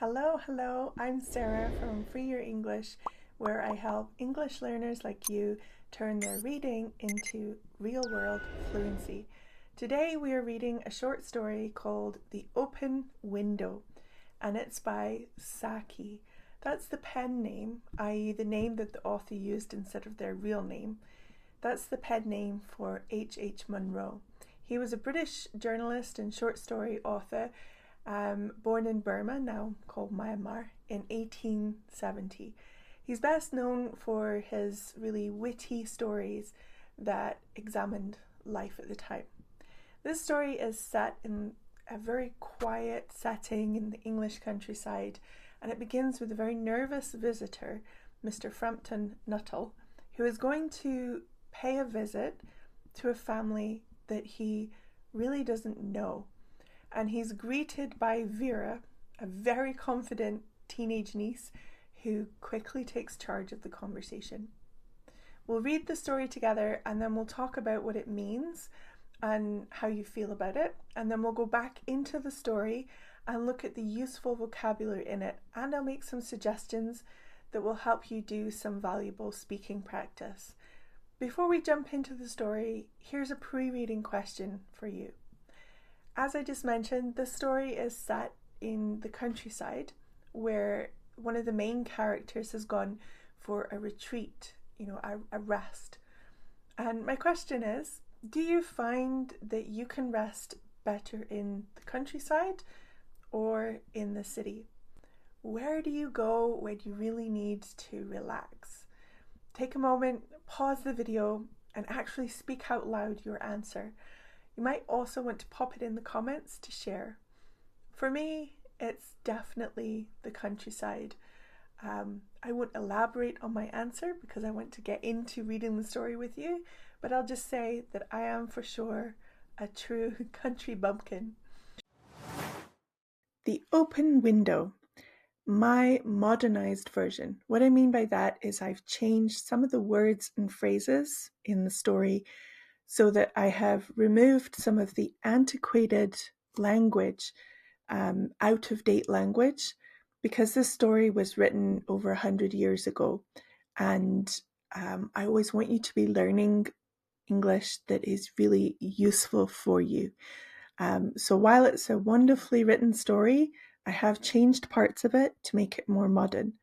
Hello, I'm Sarah from Free Your English, where I help English learners like you turn their reading into real world fluency. Today we are reading a short story called The Open Window, and it's by Saki. That's the pen name, i.e., the name that the author used instead of their real name. That's the pen name for H. Munro. He was a British journalist and short story author born in Burma, now called Myanmar, in 1870. He's best known for his really witty stories that examined life at the time. This story is set in a very quiet setting in the English countryside, and it begins with a very nervous visitor, Mr. Frampton Nuttall, who is going to pay a visit to a family that he really doesn't know. And he's greeted by Vera, a very confident teenage niece who quickly takes charge of the conversation. We'll read the story together and then we'll talk about what it means and how you feel about it. And then we'll go back into the story and look at the useful vocabulary in it. And I'll make some suggestions that will help you do some valuable speaking practice. Before we jump into the story, here's a pre-reading question for you. As I just mentioned, the story is set in the countryside where one of the main characters has gone for a retreat, a rest. And my question is, do you find that you can rest better in the countryside or in the city? Where do you go when you really need to relax? Take a moment, pause the video, and actually speak out loud your answer. You might also want to pop it in the comments to share. For me, it's definitely the countryside. I won't elaborate on my answer because I want to get into reading the story with you, but I'll just say that I am for sure a true country bumpkin. The Open Window, my modernized version. What I mean by that is I've changed some of the words and phrases in the story so that I have removed some of the antiquated language, out-of-date language, because this story was written over 100 years ago. And I always want you to be learning English that is really useful for you. So while it's a wonderfully written story, I have changed parts of it to make it more modern.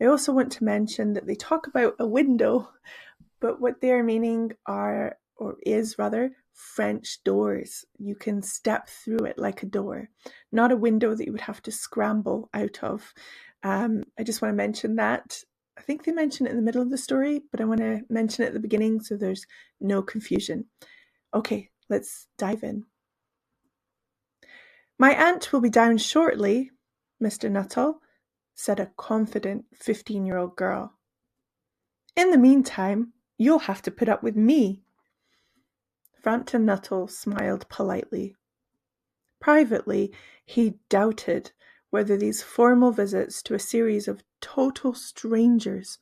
I also want to mention that they talk about a window, but what they're meaning is French doors. You can step through it like a door, not a window that you would have to scramble out of. I just want to mention that. I think they mention it in the middle of the story, but I want to mention it at the beginning so there's no confusion. Okay, let's dive in. My aunt will be down shortly, Mr. Nuttall, said a confident 15-year-old girl. In the meantime, you'll have to put up with me. Frampton Nuttall smiled politely. Privately, he doubted whether these formal visits to a series of total strangers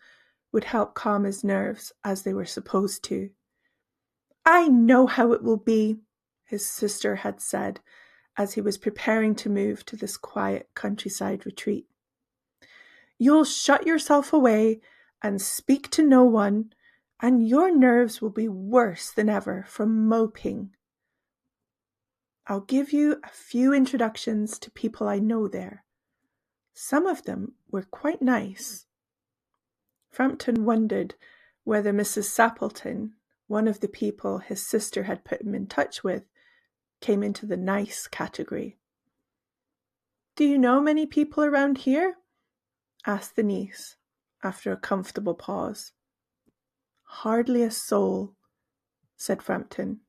would help calm his nerves as they were supposed to. I know how it will be, his sister had said as he was preparing to move to this quiet countryside retreat. You'll shut yourself away and speak to no one, and your nerves will be worse than ever from moping. I'll give you a few introductions to people I know there. Some of them were quite nice. Frampton wondered whether Mrs. Sappleton, one of the people his sister had put him in touch with, came into the nice category. Do you know many people around here? Asked the niece, after a comfortable pause. Hardly a soul, said Frampton.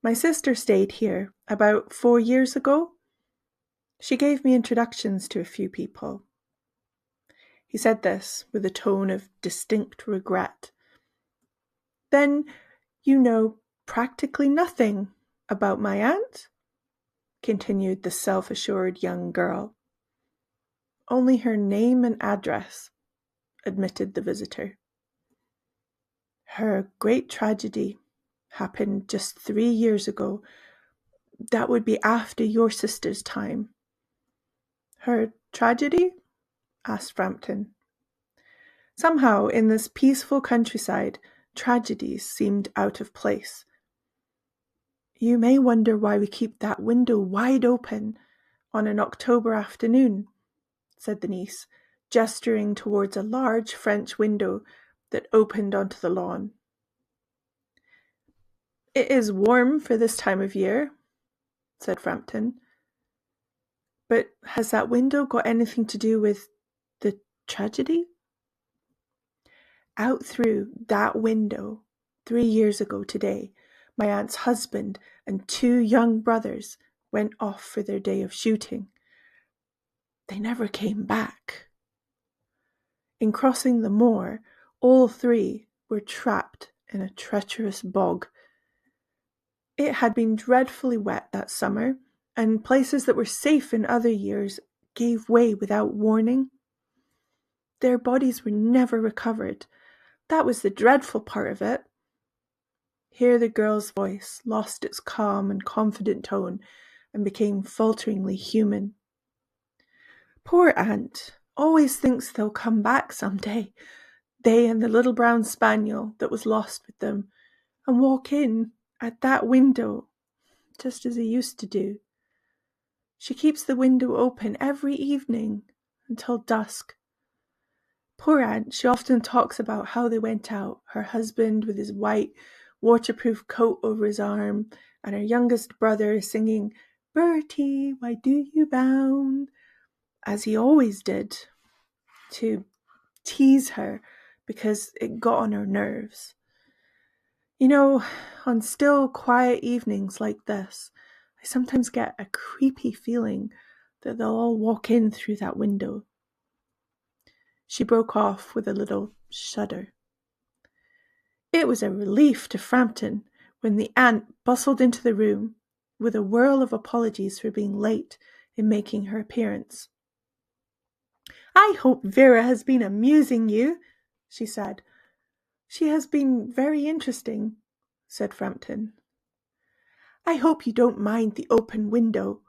My sister stayed here about 4 years ago. She gave me introductions to a few people. He said this with a tone of distinct regret. Then you know practically nothing about my aunt? Continued the self-assured young girl. Only her name and address, admitted the visitor. Her great tragedy happened just 3 years ago. That would be after your sister's time. Her tragedy? Asked Frampton. Somehow, in this peaceful countryside, tragedies seemed out of place. You may wonder why we keep that window wide open on an October afternoon, said the niece, gesturing towards a large French window that opened onto the lawn. It is warm for this time of year, said Frampton. But has that window got anything to do with the tragedy? Out through that window, 3 years ago today, my aunt's husband and 2 young brothers went off for their day of shooting. They never came back. In crossing the moor, all 3 were trapped in a treacherous bog. It had been dreadfully wet that summer, and places that were safe in other years gave way without warning. Their bodies were never recovered. That was the dreadful part of it. Here the girl's voice lost its calm and confident tone and became falteringly human. Poor aunt always thinks they'll come back some day, they and the little brown spaniel that was lost with them, and walk in at that window just as they used to do. She keeps the window open every evening until dusk. Poor aunt, she often talks about how they went out, her husband with his white waterproof coat over his arm, and her youngest brother singing, "Bertie, why do you bound?" as he always did, to tease her because it got on her nerves. You know, on still, quiet evenings like this, I sometimes get a creepy feeling that they'll all walk in through that window. She broke off with a little shudder. It was a relief to Frampton when the aunt bustled into the room with a whirl of apologies for being late in making her appearance. "I hope Vera has been amusing you," she said. "She has been very interesting," said Frampton. "I hope you don't mind the open window,"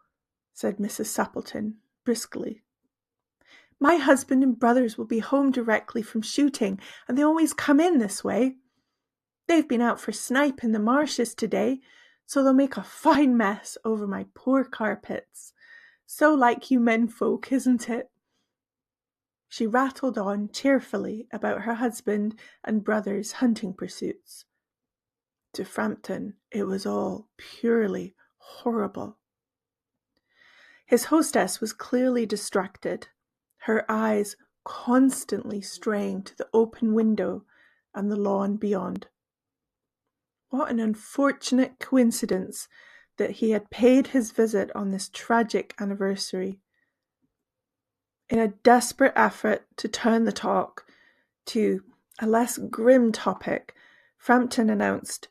said Mrs. Sappleton briskly. "My husband and brothers will be home directly from shooting, and they always come in this way. They've been out for snipe in the marshes today, so they'll make a fine mess over my poor carpets. So like you menfolk, isn't it?" She rattled on cheerfully about her husband and brother's hunting pursuits. To Frampton, it was all purely horrible. His hostess was clearly distracted, her eyes constantly straying to the open window and the lawn beyond. What an unfortunate coincidence that he had paid his visit on this tragic anniversary. In a desperate effort to turn the talk to a less grim topic, Frampton announced,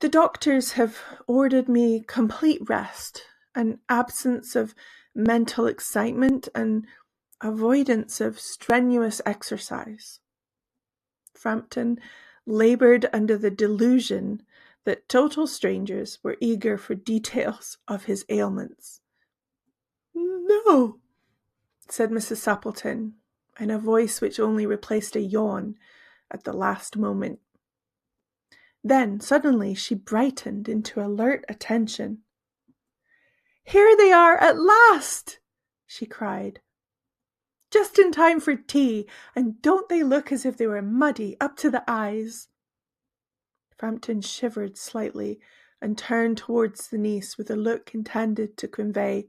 "The doctors have ordered me complete rest, an absence of mental excitement, and avoidance of strenuous exercise." Frampton labored under the delusion that total strangers were eager for details of his ailments. "No," said Mrs. Sappleton, in a voice which only replaced a yawn at the last moment. Then suddenly she brightened into alert attention. "Here they are at last!" she cried. "Just in time for tea, and don't they look as if they were muddy up to the eyes?" Frampton shivered slightly and turned towards the niece with a look intended to convey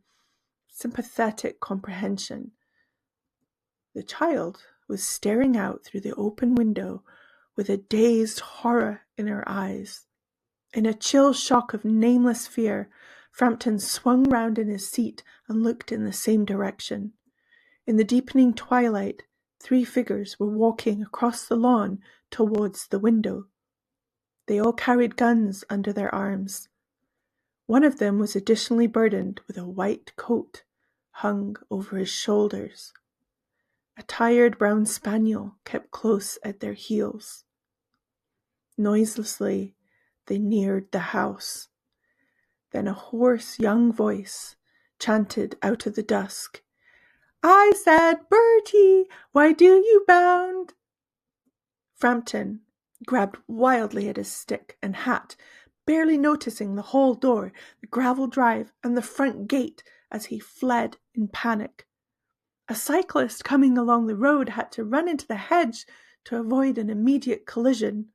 sympathetic comprehension. The child was staring out through the open window with a dazed horror in her eyes. In a chill shock of nameless fear, Frampton swung round in his seat and looked in the same direction. In the deepening twilight, 3 figures were walking across the lawn towards the window. They all carried guns under their arms. One of them was additionally burdened with a white coat hung over his shoulders. A tired brown spaniel kept close at their heels. Noiselessly, they neared the house. Then a hoarse young voice chanted out of the dusk. I said, Bertie, why do you bound? Frampton grabbed wildly at his stick and hat, barely noticing the hall door, the gravel drive, and the front gate as he fled in panic. A cyclist coming along the road had to run into the hedge to avoid an immediate collision.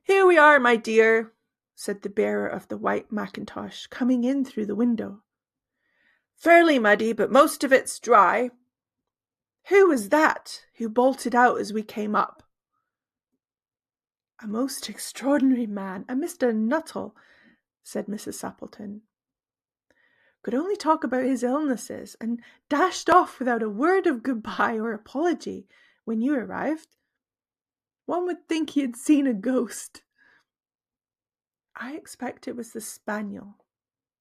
Here we are, my dear, said the bearer of the white mackintosh, coming in through the window. Fairly muddy, but most of it's dry. Who was that who bolted out as we came up? A most extraordinary man, a Mr. Nuttall, said Mrs. Sappleton. Could only talk about his illnesses and dashed off without a word of goodbye or apology when you arrived. One would think he had seen a ghost. I expect it was the spaniel,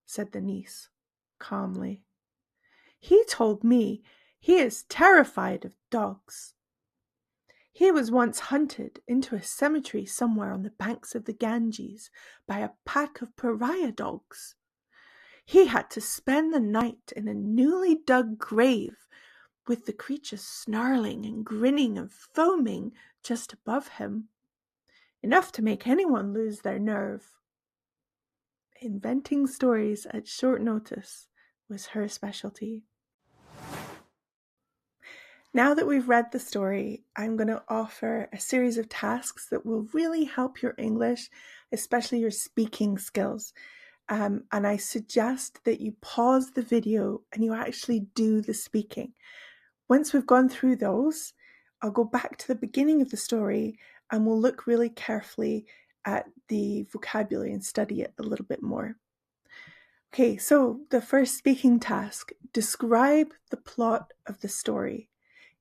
said the niece, calmly. He told me he is terrified of dogs. He was once hunted into a cemetery somewhere on the banks of the Ganges by a pack of pariah dogs. He had to spend the night in a newly dug grave with the creatures snarling and grinning and foaming just above him. Enough to make anyone lose their nerve. Inventing stories at short notice was her specialty. Now that we've read the story, I'm going to offer a series of tasks that will really help your English, especially your speaking skills. And I suggest that you pause the video and you actually do the speaking. Once we've gone through those, I'll go back to the beginning of the story and we'll look really carefully at the vocabulary and study it a little bit more. Okay, so the first speaking task, describe the plot of the story.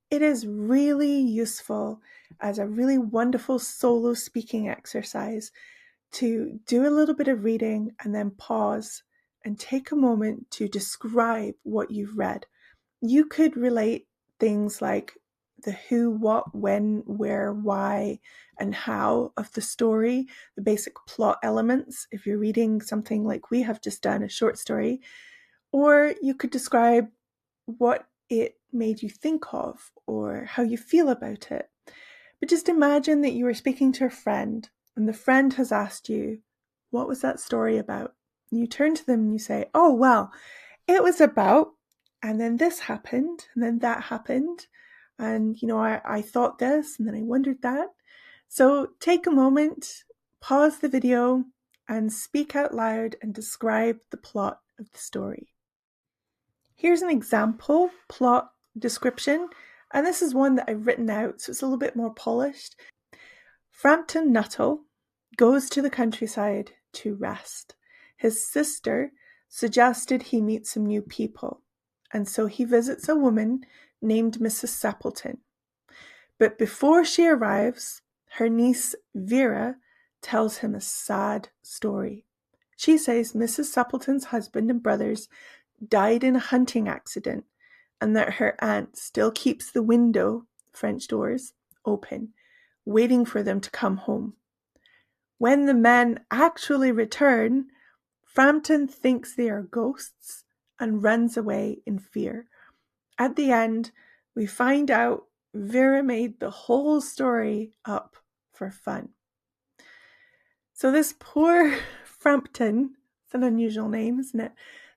It is really useful as a really wonderful solo speaking exercise to do a little bit of reading and then pause and take a moment to describe what you've read. You could relate things like the who, what, when, where, why, and how of the story, the basic plot elements, if you're reading something like we have just done, a short story, or you could describe what it made you think of or how you feel about it. But just imagine that you were speaking to a friend and the friend has asked you, what was that story about? And you turn to them and you say, oh, well, it was about, and then this happened, and then that happened. And, I thought this, and then I wondered that. So take a moment, pause the video, and speak out loud and describe the plot of the story. Here's an example plot description, and this is one that I've written out, so it's a little bit more polished. Frampton Nuttall goes to the countryside to rest. His sister suggested he meet some new people, and so he visits a woman named Mrs. Sappleton. But before she arrives, her niece Vera tells him a sad story. She says Mrs. Sappleton's husband and brothers died in a hunting accident and that her aunt still keeps the window, French doors, open, waiting for them to come home. When the men actually return, Frampton thinks they are ghosts and runs away in fear. At the end, we find out Vera made the whole story up for fun. So this poor Frampton, it's an unusual name, isn't it?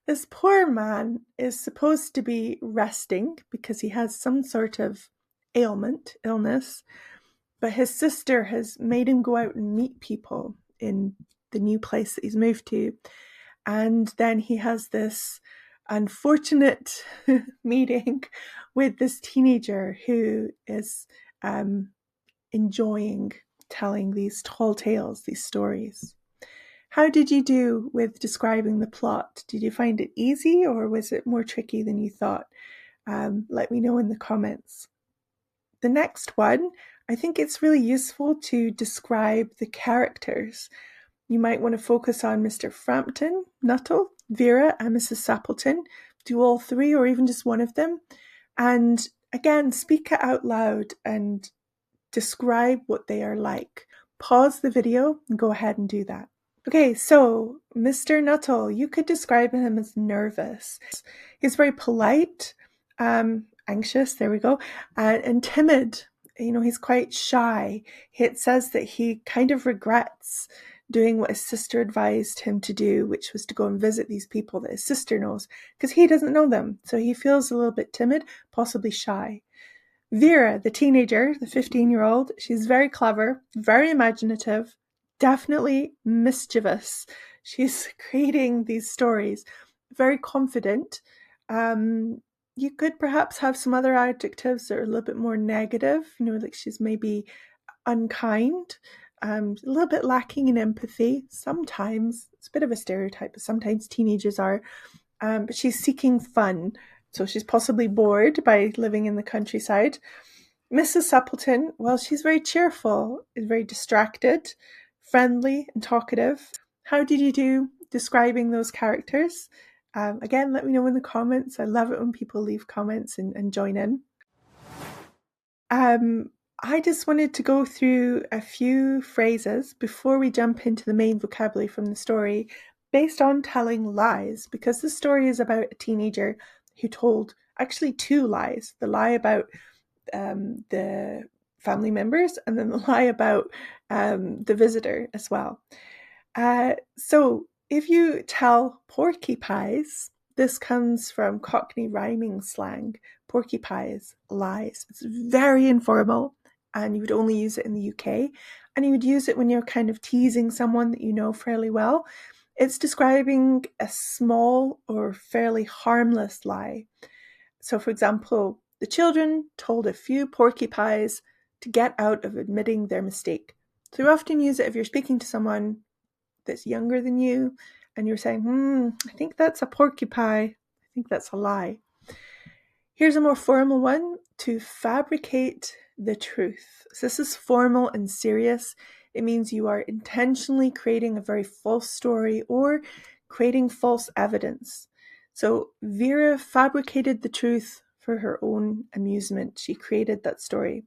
This poor man is supposed to be resting because he has some sort of illness, but his sister has made him go out and meet people in the new place that he's moved to. And then he has this unfortunate meeting with this teenager who is enjoying telling these tall tales, these stories. How did you do with describing the plot? Did you find it easy or was it more tricky than you thought? Let me know in the comments. The next one, I think it's really useful to describe the characters. You might want to focus on Mr. Frampton, Nuttall, Vera, and Mrs. Sappleton. Do all three or even just one of them. And again, speak it out loud and describe what they are like. Pause the video and go ahead and do that. Okay, so Mr. Nuttall, you could describe him as nervous. He's very polite, anxious, there we go, and timid. He's quite shy. It says that he kind of regrets doing what his sister advised him to do, which was to go and visit these people that his sister knows, because he doesn't know them. So he feels a little bit timid, possibly shy. Vera, the teenager, the 15-year-old, she's very clever, very imaginative, definitely mischievous. She's creating these stories, very confident. Um, you could perhaps have some other adjectives that are a little bit more negative, like she's maybe unkind, a little bit lacking in empathy. Sometimes, it's a bit of a stereotype, but sometimes teenagers are. But she's seeking fun. So she's possibly bored by living in the countryside. Mrs. Suppleton, well, she's very cheerful, is very distracted, friendly, and talkative. How did you do describing those characters? Again, let me know in the comments. I love it when people leave comments and join in. I just wanted to go through a few phrases before we jump into the main vocabulary from the story based on telling lies, because the story is about a teenager who told actually two lies: the lie about the family members, and then the lie about the visitor as well. So if you tell porky pies, this comes from Cockney rhyming slang. Porky pies, lies. It's very informal, and you would only use it in the UK. And you would use it when you're kind of teasing someone that you know fairly well. It's describing a small or fairly harmless lie. So, for example, the children told a few porcupines to get out of admitting their mistake. So, you often use it if you're speaking to someone that's younger than you and you're saying, I think that's a porcupine. I think that's a lie. Here's a more formal one: to fabricate the truth. So, this is formal and serious. It means you are intentionally creating a very false story or creating false evidence. So Vera fabricated the truth for her own amusement. She created that story.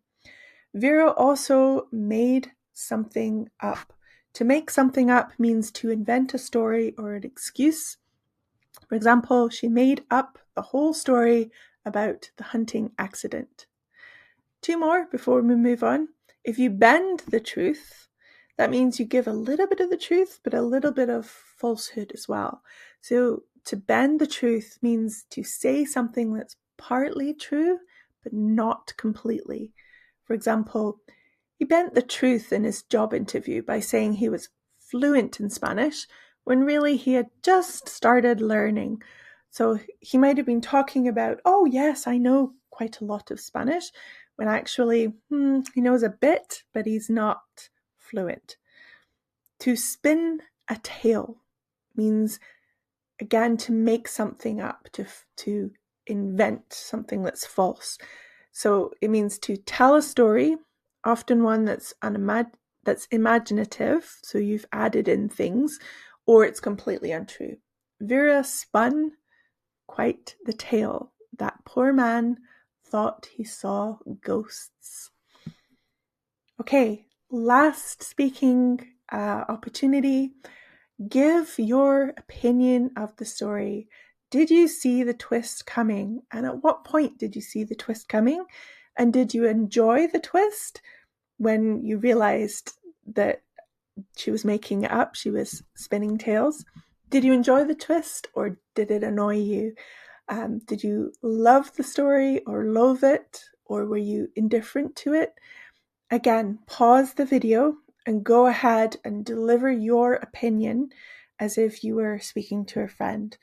Vera also made something up. To make something up means to invent a story or an excuse. For example, she made up the whole story about the hunting accident. Two more before we move on. If you bend the truth, that means you give a little bit of the truth, but a little bit of falsehood as well. So to bend the truth means to say something that's partly true, but not completely. For example, he bent the truth in his job interview by saying he was fluent in Spanish when really he had just started learning. So he might have been talking about, oh yes, I know quite a lot of Spanish, when actually he knows a bit, but he's not fluent. To spin a tale means, again, to make something up, to invent something that's false. So it means to tell a story, often one that's imaginative, so you've added in things, or it's completely untrue. Vera spun quite the tale. That poor man thought he saw ghosts. Okay, last speaking opportunity. Give your opinion of the story. Did you see the twist coming? And at what point did you see the twist coming? And did you enjoy the twist when you realized that she was making it up? She was spinning tales. Did you enjoy the twist, or did it annoy you? Did you love the story or loathe it, or were you indifferent to it? Again, pause the video and go ahead and deliver your opinion as if you were speaking to a friend.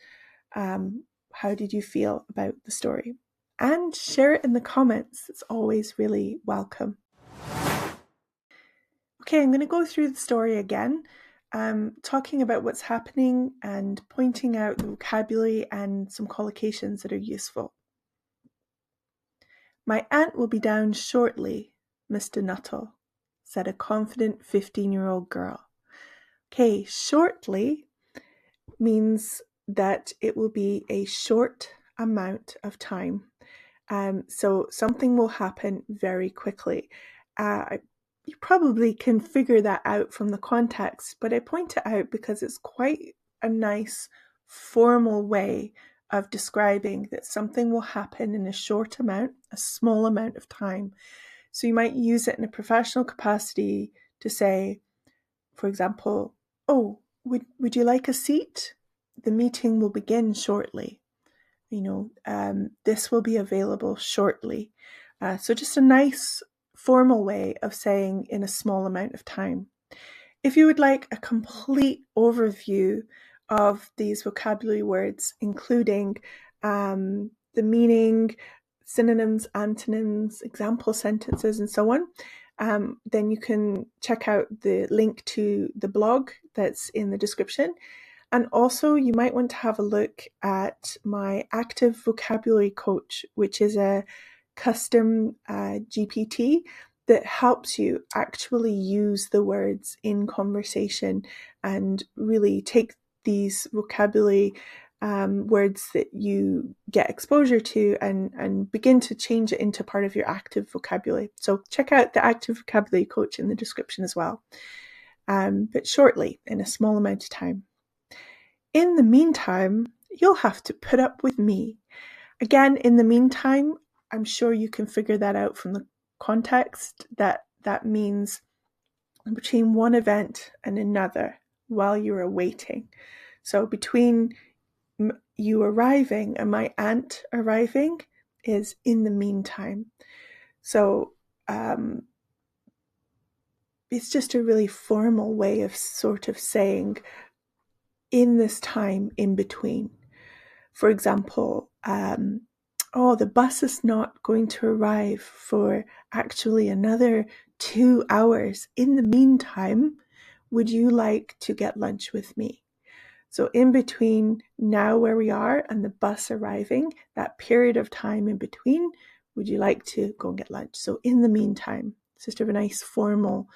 How did you feel about the story? And share it in the comments. It's always really welcome. Okay, I'm going to go through the story again, talking about what's happening and pointing out the vocabulary and some collocations that are useful. My aunt will be down shortly, Mr. Nuttall, said a confident 15-year-old girl. Okay, shortly means that it will be a short amount of time. So something will happen very quickly. you probably can figure that out from the context, but I point it out because it's quite a nice formal way of describing that something will happen in a small amount of time. So you might use it in a professional capacity to say, for example, oh, would you like a seat? The meeting will begin shortly. This will be available shortly. So just a nice formal way of saying in a small amount of time. If you would like a complete overview of these vocabulary words, including the meaning, synonyms, antonyms, example sentences, and so on, then you can check out the link to the blog that's in the description. And also, you might want to have a look at my Active Vocabulary Coach, which is a custom GPT that helps you actually use the words in conversation and really take these vocabulary words that you get exposure to and begin to change it into part of your active vocabulary. So check out the Active Vocabulary Coach in the description as well, but shortly, in a small amount of time. In the meantime, you'll have to put up with me. Again, in the meantime, I'm sure you can figure that out from the context that means between one event and another while you're awaiting. So between you arriving and my aunt arriving is in the meantime. So it's just a really formal way of sort of saying in this time in between. For example, the bus is not going to arrive for actually another 2 hours. In the meantime, would you like to get lunch with me? So in between now where we are and the bus arriving, that period of time in between, would you like to go and get lunch? So in the meantime, it's just a nice formal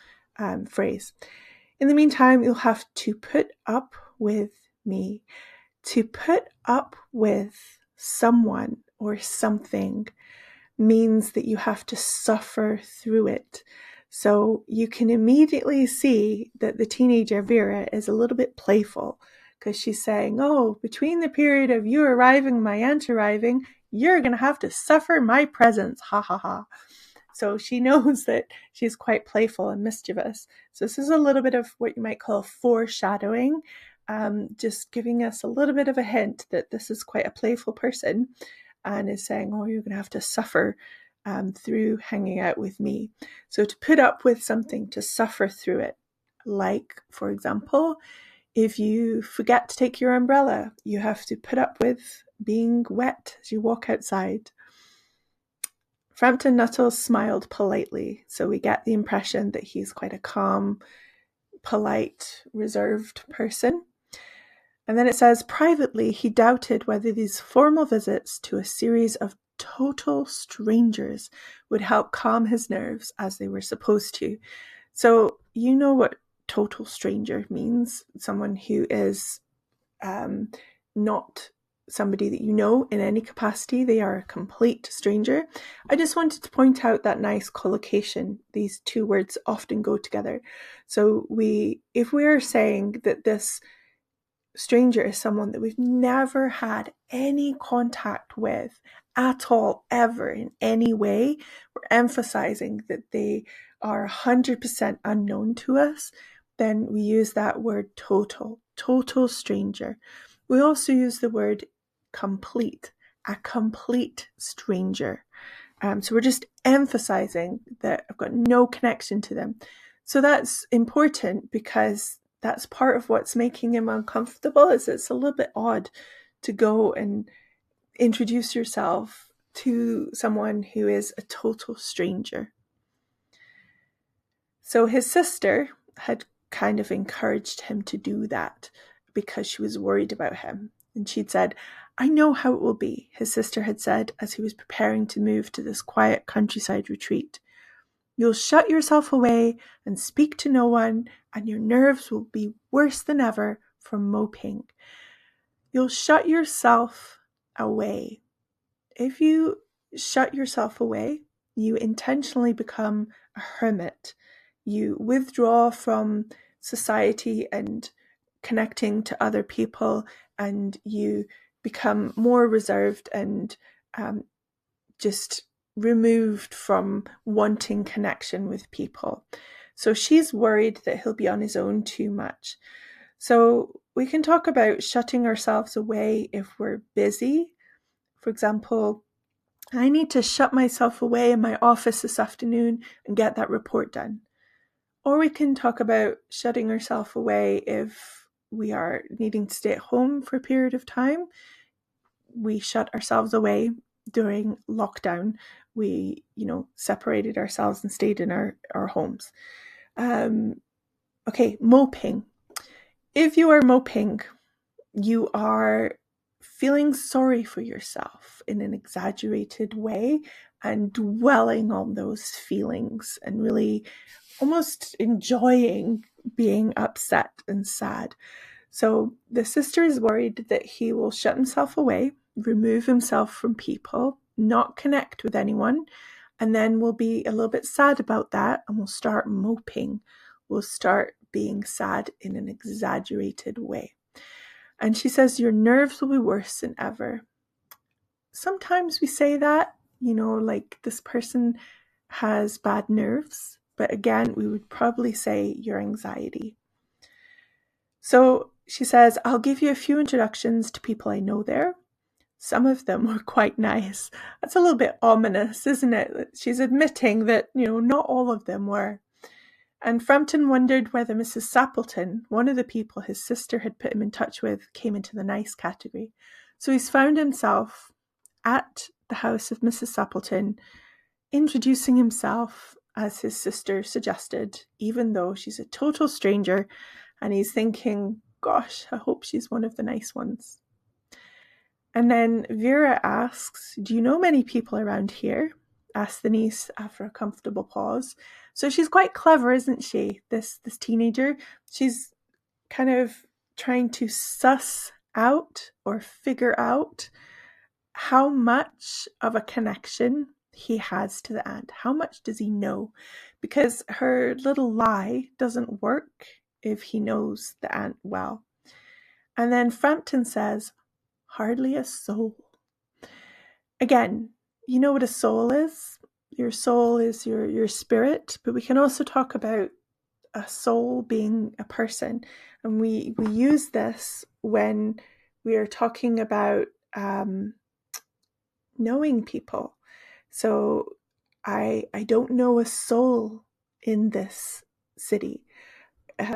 phrase. In the meantime, you'll have to put up with me. To put up with someone or something means that you have to suffer through it. So you can immediately see that the teenager Vera is a little bit playful because she's saying, oh, between the period of you arriving and my aunt arriving, you're going to have to suffer my presence. Ha ha ha. So she knows that she's quite playful and mischievous. So this is a little bit of what you might call foreshadowing, just giving us a little bit of a hint that this is quite a playful person and is saying, oh, you're going to have to suffer through hanging out with me. So to put up with something, to suffer through it. Like, for example, if you forget to take your umbrella, you have to put up with being wet as you walk outside. Frampton Nuttall smiled politely, so we get the impression that he's quite a calm, polite, reserved person. And then it says, privately, he doubted whether these formal visits to a series of total strangers would help calm his nerves as they were supposed to. So you know what total stranger means. Someone who is not somebody that you know in any capacity. They are a complete stranger. I just wanted to point out that nice collocation. These two words often go together. So if we're saying that this stranger is someone that we've never had any contact with at all, ever, in any way, we're emphasizing that they are 100% unknown to us, then we use that word total stranger. We also use the word complete, a complete stranger. So we're just emphasizing that I've got no connection to them. So that's important because that's part of what's making him uncomfortable. Is it's a little bit odd to go and introduce yourself to someone who is a total stranger. So his sister had kind of encouraged him to do that because she was worried about him. And she'd said, I know how it will be, his sister had said as he was preparing to move to this quiet countryside retreat. You'll shut yourself away and speak to no one, and your nerves will be worse than ever from moping. You'll shut yourself away. If you shut yourself away, you intentionally become a hermit. you withdraw from society and connecting to other people, and you become more reserved and just removed from wanting connection with people. So she's worried that he'll be on his own too much. So we can talk about shutting ourselves away if we're busy. For example, I need to shut myself away in my office this afternoon and get that report done. Or we can talk about shutting ourselves away if we are needing to stay at home for a period of time. We shut ourselves away during lockdown. We, separated ourselves and stayed in our homes. Okay, moping. If you are moping, you are feeling sorry for yourself in an exaggerated way and dwelling on those feelings and really almost enjoying being upset and sad. So the sister is worried that he will shut himself away, remove himself from people, not connect with anyone, and then we'll be a little bit sad about that and we'll start moping. We'll start being sad in an exaggerated way. And she says, your nerves will be worse than ever. Sometimes we say that, like this person has bad nerves, but again, we would probably say your anxiety. So she says, I'll give you a few introductions to people I know there. Some of them were quite nice. That's a little bit ominous, isn't it? She's admitting that, not all of them were. And Frampton wondered whether Mrs. Sappleton, one of the people his sister had put him in touch with, came into the nice category. So he's found himself at the house of Mrs. Sappleton, introducing himself as his sister suggested, even though she's a total stranger, and he's thinking, gosh, I hope she's one of the nice ones. And then Vera asks, do you know many people around here? Asked the niece after a comfortable pause. So she's quite clever, isn't she? This teenager. She's kind of trying to suss out or figure out how much of a connection he has to the aunt. How much does he know? Because her little lie doesn't work if he knows the aunt well. And then Frampton says, hardly a soul. Again, you know what a soul is? Your soul is your spirit, but we can also talk about a soul being a person. And we use this when we are talking about knowing people. So I don't know a soul in this city.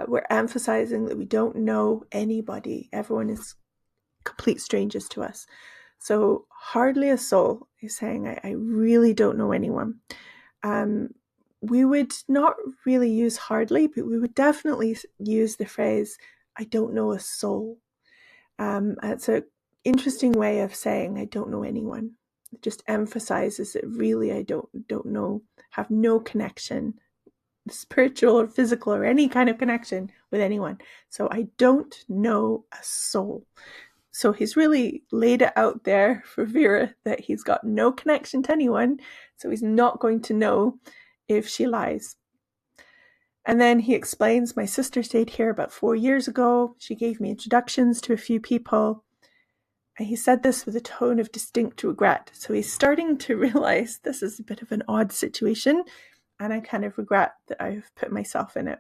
We're emphasizing that we don't know anybody. Everyone is complete strangers to us. So hardly a soul is saying, I really don't know anyone. We would not really use hardly, but we would definitely use the phrase, I don't know a soul. It's an interesting way of saying I don't know anyone. It just emphasizes that really I don't know, have no connection, spiritual or physical or any kind of connection with anyone. So I don't know a soul. So he's really laid it out there for Vera that he's got no connection to anyone, so he's not going to know if she lies. And then he explains, my sister stayed here about 4 years ago. She gave me introductions to a few people. And he said this with a tone of distinct regret. So he's starting to realize this is a bit of an odd situation, and I kind of regret that I've put myself in it.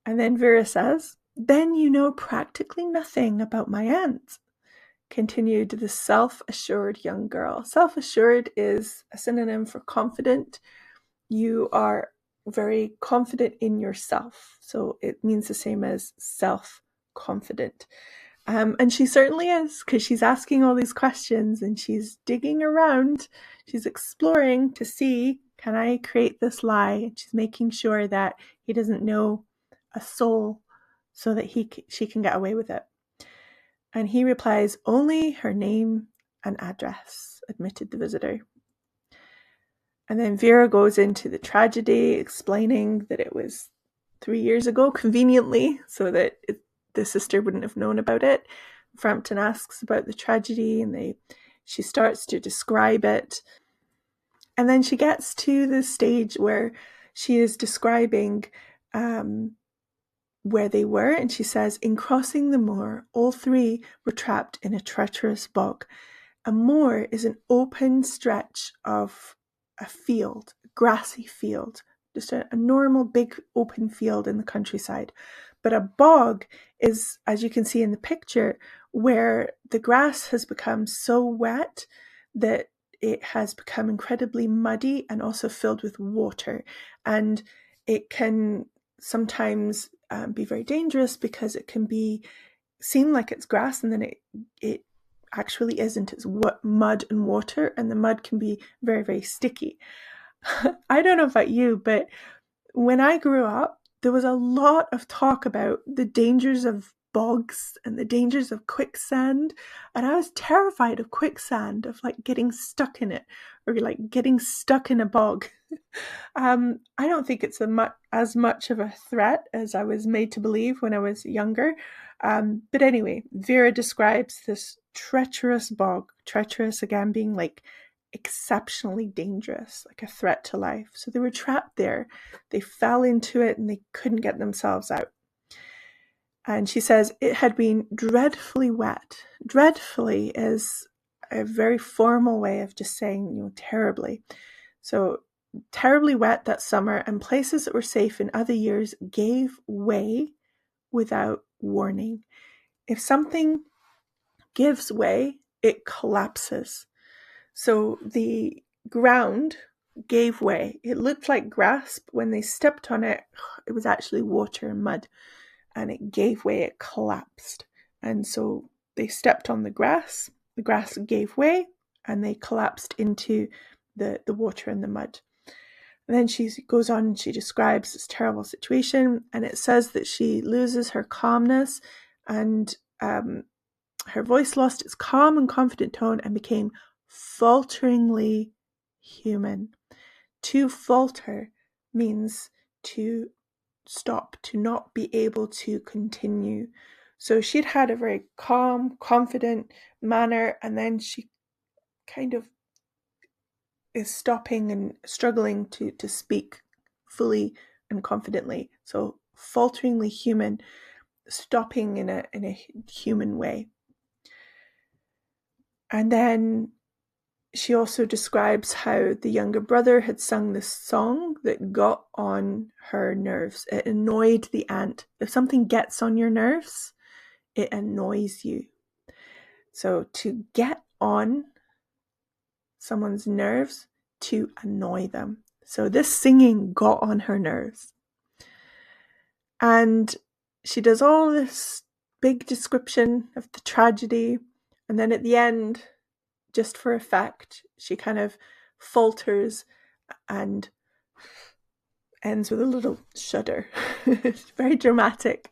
And then Vera says, then you know practically nothing about my aunt, continued the self-assured young girl. Self-assured is a synonym for confident. You are very confident in yourself. So it means the same as self-confident. And she certainly is, because she's asking all these questions and she's digging around. She's exploring to see, can I create this lie? And she's making sure that he doesn't know a soul so that she can get away with it. And he replies, only her name and address, admitted the visitor. And then Vera goes into the tragedy, explaining that it was 3 years ago, conveniently, so that the sister wouldn't have known about it. Frampton asks about the tragedy, and she starts to describe it. And then she gets to the stage where she is describing where they were, and she says, in crossing the moor, all three were trapped in a treacherous bog. A moor is an open stretch of a field, a grassy field, just a normal big open field in the countryside. But a bog is, as you can see in the picture, where the grass has become so wet that it has become incredibly muddy and also filled with water. And it can sometimes be very dangerous because it can seem like it's grass, and then it actually isn't. It's mud and water, and the mud can be very, very sticky. I don't know about you, but when I grew up, there was a lot of talk about the dangers of bogs and the dangers of quicksand, and I was terrified of quicksand, of like getting stuck in it, or like getting stuck in a bog. I don't think it's as much of a threat as I was made to believe when I was younger. But anyway, Vera describes this treacherous bog, treacherous again being like exceptionally dangerous, like a threat to life. So they were trapped there. They fell into it and they couldn't get themselves out. And she says it had been dreadfully wet. Dreadfully is a very formal way of just saying, terribly. So terribly wet that summer, and places that were safe in other years gave way without warning. If something gives way, it collapses. So the ground gave way. It looked like grass, but when they stepped on it, it was actually water and mud, and it gave way, it collapsed. And so they stepped on the grass gave way, and they collapsed into the water and the mud. And then she goes on and she describes this terrible situation, and it says that she loses her calmness, and her voice lost its calm and confident tone and became falteringly human. To falter means to stop, to not be able to continue. So she'd had a very calm, confident manner, and then she kind of is stopping and struggling to speak fully and confidently. So falteringly human, stopping in a human way. And then she also describes how the younger brother had sung this song that got on her nerves. It annoyed the aunt. If something gets on your nerves, it annoys you. So to get on someone's nerves, to annoy them. So this singing got on her nerves. And she does all this big description of the tragedy, and then at the end, just for effect, she kind of falters and ends with a little shudder. It's very dramatic.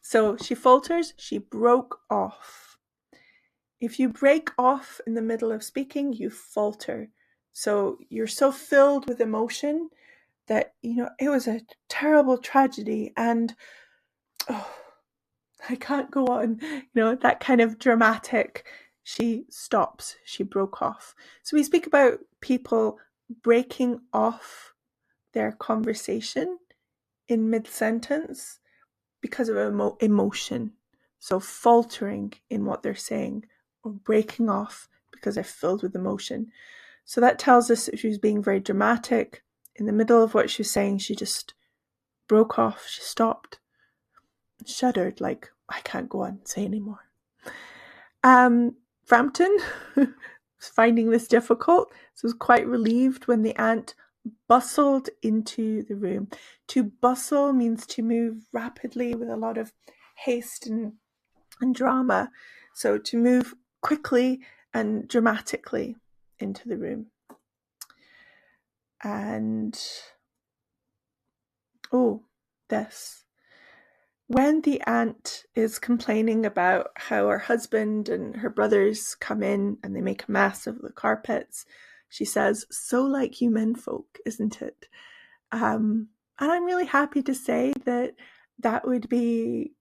So she falters, she broke off. If you break off in the middle of speaking, you falter. So you're so filled with emotion that, it was a terrible tragedy, and I can't go on, that kind of dramatic. She stops, she broke off. So we speak about people breaking off their conversation in mid-sentence because of emotion. So faltering in what they're saying, or breaking off because they're filled with emotion. So that tells us that she was being very dramatic. In the middle of what she was saying, she just broke off, she stopped, shuddered, like, I can't go on and say anymore. Frampton was finding this difficult, so was quite relieved when the aunt bustled into the room. To bustle means to move rapidly with a lot of haste and drama. So to move quickly and dramatically into the room. And this. When the aunt is complaining about how her husband and her brothers come in and they make a mess of the carpets, she says, so like you men folk, isn't it? And I'm really happy to say that would be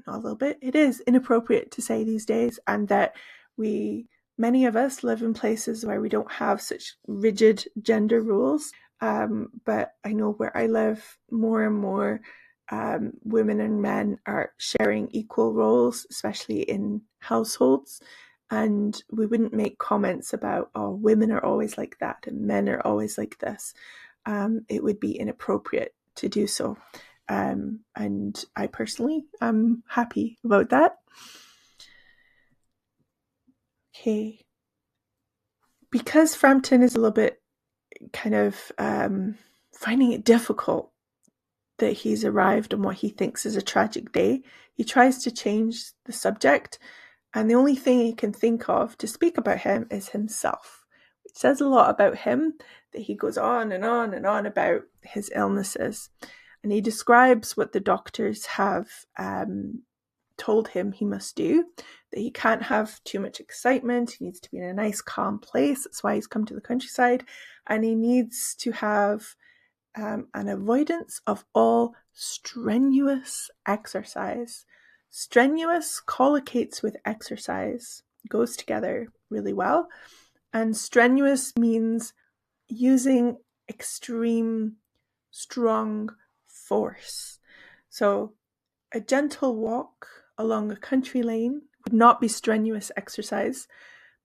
it is inappropriate to say these days, and that many of us live in places where we don't have such rigid gender rules. but I know where I live, more and more women and men are sharing equal roles, especially in households. And we wouldn't make comments about, oh, women are always like that and men are always like this. It would be inappropriate to do so. And I personally am happy about that. Okay. Because Frampton is a little bit kind of finding it difficult that he's arrived on what he thinks is a tragic day, he tries to change the subject, and the only thing he can think of to speak about him is himself, which says a lot about him, that he goes on and on and on about his illnesses. And he describes what the doctors have told him he must do, that he can't have too much excitement, he needs to be in a nice calm place, that's why he's come to the countryside, and he needs to have an avoidance of all strenuous exercise. Strenuous collocates with exercise, goes together really well. And strenuous means using extreme, strong force. So a gentle walk along a country lane would not be strenuous exercise,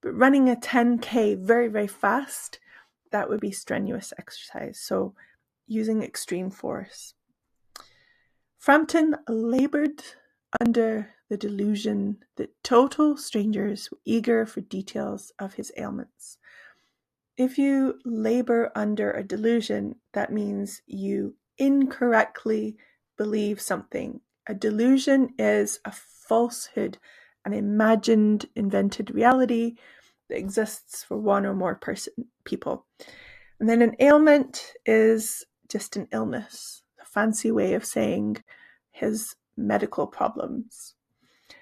but running a 10K very, very fast, that would be strenuous exercise. So using extreme force. Frampton laboured under the delusion that total strangers were eager for details of his ailments. If you labour under a delusion, that means you incorrectly believe something. A delusion is a falsehood, an imagined, invented reality that exists for one or more people. And then an ailment is just an illness, a fancy way of saying his medical problems.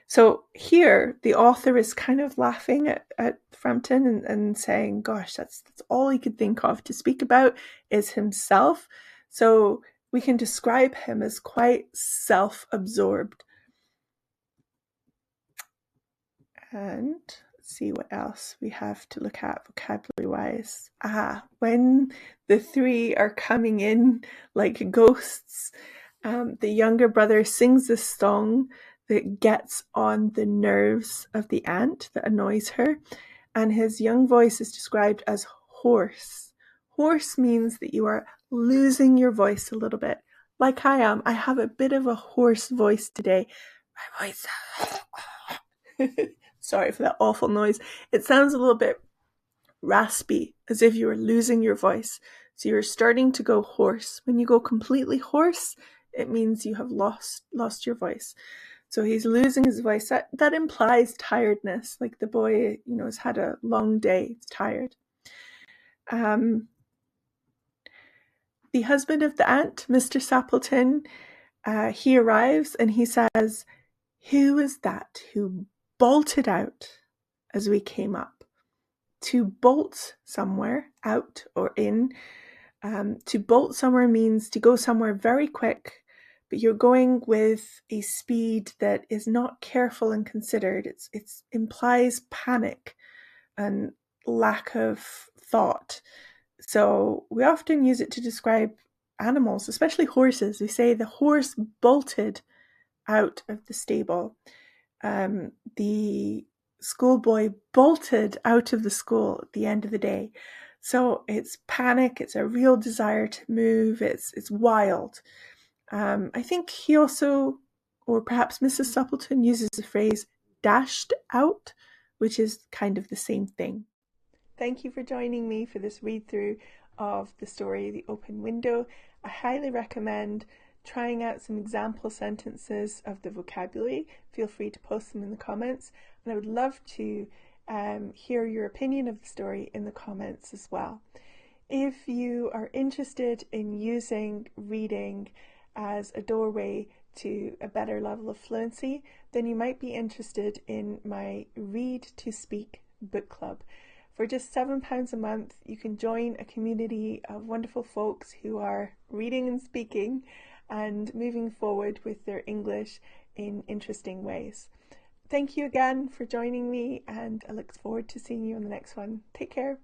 So here, the author is kind of laughing at Frampton and saying, gosh, that's all he could think of to speak about is himself. So we can describe him as quite self-absorbed. And let's see what else we have to look at vocabulary-wise. When the three are coming in like ghosts, the younger brother sings this song that gets on the nerves of the aunt, that annoys her, and his young voice is described as hoarse. Hoarse means that you are losing your voice a little bit, like I am. I have a bit of a hoarse voice today. My voice. Sorry for that awful noise. It sounds a little bit raspy, as if you were losing your voice. So you're starting to go hoarse. When you go completely hoarse, it means you have lost your voice. So he's losing his voice. That implies tiredness, like the boy, has had a long day, he's tired. The husband of the aunt, Mr. Sappleton, he arrives and he says, "Who is that who bolted out as we came up?" To bolt somewhere, out or in. To bolt somewhere means to go somewhere very quick, but you're going with a speed that is not careful and considered. It implies panic and lack of thought. So we often use it to describe animals, especially horses. We say the horse bolted out of the stable. The schoolboy bolted out of the school at the end of the day. So it's panic, it's a real desire to move, it's wild. I think he also, or perhaps Mrs. Suppleton, uses the phrase dashed out, which is kind of the same thing. Thank you for joining me for this read through of the story The Open Window. I highly recommend trying out some example sentences of the vocabulary. Feel free to post them in the comments, and I would love to hear your opinion of the story in the comments as well. If you are interested in using reading as a doorway to a better level of fluency, then you might be interested in my Read to Speak book club. For just £7 a month, you can join a community of wonderful folks who are reading and speaking and moving forward with their English in interesting ways. Thank you again for joining me, and I look forward to seeing you on the next one. Take care.